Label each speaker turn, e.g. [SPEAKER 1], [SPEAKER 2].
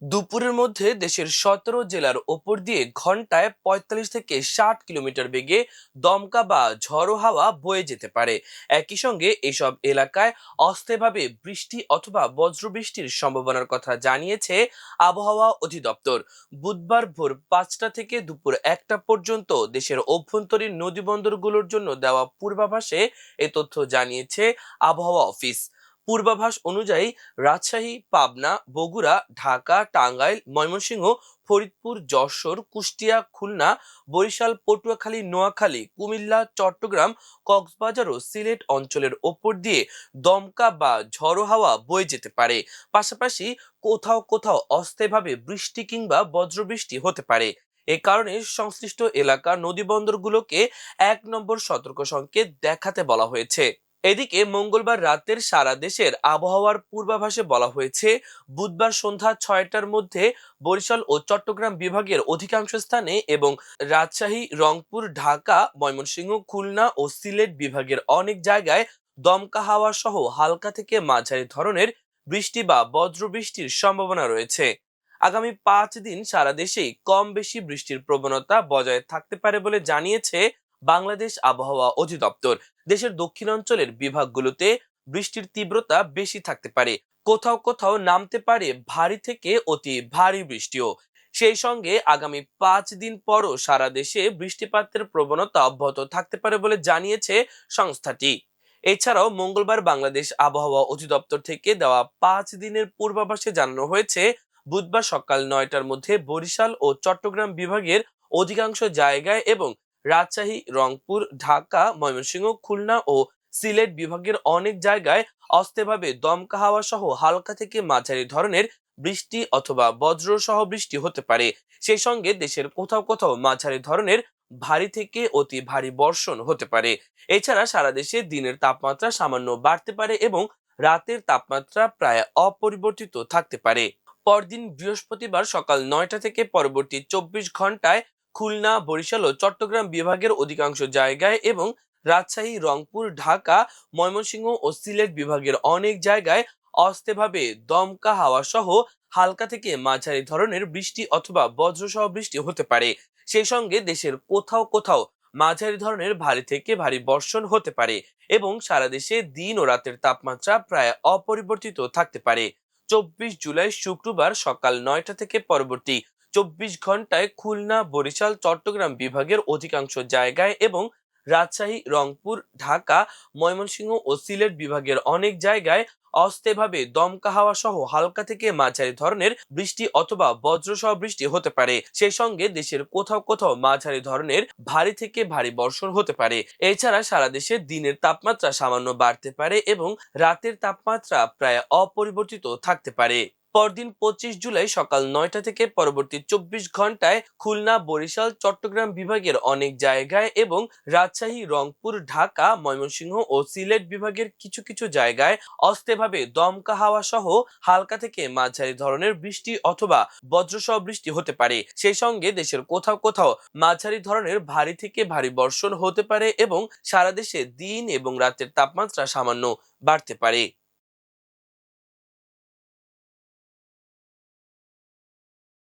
[SPEAKER 1] দুপুরের মধ্যে দেশের ১৭ জেলার ওপর দিয়ে ঘন্টায় ৪৫ থেকে ৬০ কিলোমিটার বেগে দমকা বা ঝড়ো হাওয়া বয়ে যেতে পারে। একই সঙ্গে এসব এলাকায় অস্থায়ীভাবে বৃষ্টি অথবা বজ্রবৃষ্টির সম্ভাবনার কথা জানিয়েছে আবহাওয়া অধিদপ্তর। বুধবার ভোর ৫টা থেকে দুপুর ১টা পর্যন্ত দেশের অভ্যন্তরীণ নদীবন্দরগুলোর জন্য দেওয়া পূর্বাভাসে এ তথ্য জানিয়েছে আবহাওয়া অফিস। পূর্বাভাস অনুযায়ী রাজশাহী, পাবনা, বগুড়া, ঢাকা, টাঙ্গাইল, ময়মনসিংহ, ফরিদপুর, যশোর, কুষ্টিয়া, খুলনা, বরিশাল, পটুয়াখালী, নোয়াখালী, কুমিল্লা, চট্টগ্রাম, কক্সবাজার ও সিলেট অঞ্চলের ওপর দিয়ে দমকা বা ঝড়ো হাওয়া বয়ে যেতে পারে। পাশাপাশি কোথাও কোথাও অস্থায়ীভাবে বৃষ্টি কিংবা বজ্রবৃষ্টি হতে পারে। এ কারণে সংশ্লিষ্ট এলাকার নদীবন্দরগুলোকে ১ নম্বর সতর্ক সংকেত দেখাতে বলা হয়েছে। এদিকে মঙ্গলবার রাতের সারা দেশের আবহাওয়ার পূর্বাভাসে বলা হয়েছে, বুধবার সন্ধ্যা ৬টার মধ্যে বরিশাল ও চট্টগ্রাম বিভাগের অধিকাংশ স্থানে এবং রাজশাহী, রংপুর, ঢাকা, ময়মনসিংহ, খুলনা ও সিলেট বিভাগের অনেক জায়গায় দমকা হাওয়া সহ হালকা থেকে মাঝারি ধরনের বৃষ্টি বা বজ্রবৃষ্টির সম্ভাবনা রয়েছে। আগামী ৫ দিন সারা দেশেই কম বেশি বৃষ্টির প্রবণতা বজায় থাকতে পারে বলে জানিয়েছে বাংলাদেশ আবহাওয়া অধিদপ্তর। দেশের দক্ষিণাঞ্চলের বিভাগগুলোতে বৃষ্টির তীব্রতা বেশি থাকতে পারে। কোথাও কোথাও নামতে পারে ভারী থেকে অতি ভারী বৃষ্টিও। সেই সঙ্গে আগামী ৫ দিন পরও সারা দেশে বৃষ্টিপাতের প্রবণতা অব্যাহত থাকতে পারে বলে জানিয়েছে সংস্থাটি। এছাড়াও মঙ্গলবার বাংলাদেশ আবহাওয়া অধিদপ্তর থেকে দেওয়া ৫ দিনের পূর্বাভাসে জানানো হয়েছে, বুধবার সকাল ৯টার মধ্যে বরিশাল ও চট্টগ্রাম বিভাগের অধিকাংশ জায়গায় এবং রাজশাহী, রংপুর, ঢাকা, ময়মনসিংহ, খুলনা ও সিলেট বিভাগের অনেক জায়গায় অস্থায়ীভাবে দমকা হাওয়া সহ হালকা থেকে মাঝারি ধরনের বৃষ্টি অথবা বজ্র সহ বৃষ্টি হতে পারে। সেই সঙ্গে দেশের কোথাও কোথাও মাঝারি ধরনের ভারী থেকে অতি ভারী বর্ষণ হতে পারে। এছাড়া সারা দেশে দিনের তাপমাত্রা সামান্য বাড়তে পারে এবং রাতের তাপমাত্রা প্রায় অপরিবর্তিত থাকতে পারে। পরদিন বৃহস্পতিবার সকাল ৯টা থেকে পরবর্তী ২৪ ঘন্টায় খুলনা, বরিশাল ও চট্টগ্রাম বিভাগের অধিকাংশ জায়গায় এবং রাজশাহী, রংপুর, ঢাকা, ময়মনসিংহ ও সিলেট বিভাগের অনেক জায়গায় অস্থায়ীভাবে দমকা হাওয়া সহ হালকা থেকে মাঝারি ধরনের বৃষ্টি অথবা বজ্রসহ বৃষ্টি হতে পারে। সেই সঙ্গে দেশের কোথাও কোথাও মাঝারি ধরনের ভারী থেকে ভারী বর্ষণ হতে পারে এবং সারা দেশে দিন ও রাতের তাপমাত্রা প্রায় অপরিবর্তিত থাকতে পারে। ২৪ জুলাই শুক্রবার সকাল ৯টা থেকে পরবর্তী ২৪ ঘন্টায় খুলনা, বরিশাল, চট্টগ্রাম বিভাগের অধিকাংশ জায়গায় এবং রাজশাহী, রংপুর, ঢাকা, ময়মনসিংহ ও সিলেট বিভাগের অনেক জায়গায় অস্থায়ীভাবে দমকা হাওয়া সহ হালকা থেকে মাঝারি ধরনের বৃষ্টি অথবা বজ্রসহ বৃষ্টি হতে পারে। সেই সঙ্গে দেশের কোথাও কোথাও মাঝারি ধরনের ভারী থেকে ভারী বর্ষণ হতে পারে। এছাড়া সারা দেশে দিনের তাপমাত্রা সামান্য বাড়তে পারে এবং রাতের তাপমাত্রা প্রায় অপরিবর্তিত থাকতে পারে। পরদিন ২৫ জুলাই সকাল ৯টা থেকে পরবর্তী ২৪ ঘন্টায় খুলনা, বরিশাল, চট্টগ্রাম বিভাগের অনেক জায়গায় এবং রাজশাহী, রংপুর, ঢাকা, ময়মনসিংহ ও সিলেট বিভাগের কিছু কিছু জায়গায় অস্থায়ীভাবে দমকা হাওয়া সহ হালকা থেকে মাঝারি ধরনের বৃষ্টি অথবা বজ্রসহ বৃষ্টি হতে পারে। সেই সঙ্গে দেশের কোথাও কোথাও মাঝারি ধরনের ভারী থেকে ভারী বর্ষণ হতে পারে এবং সারা দেশে দিন এবং রাতের তাপমাত্রা সামান্য বাড়তে পারে।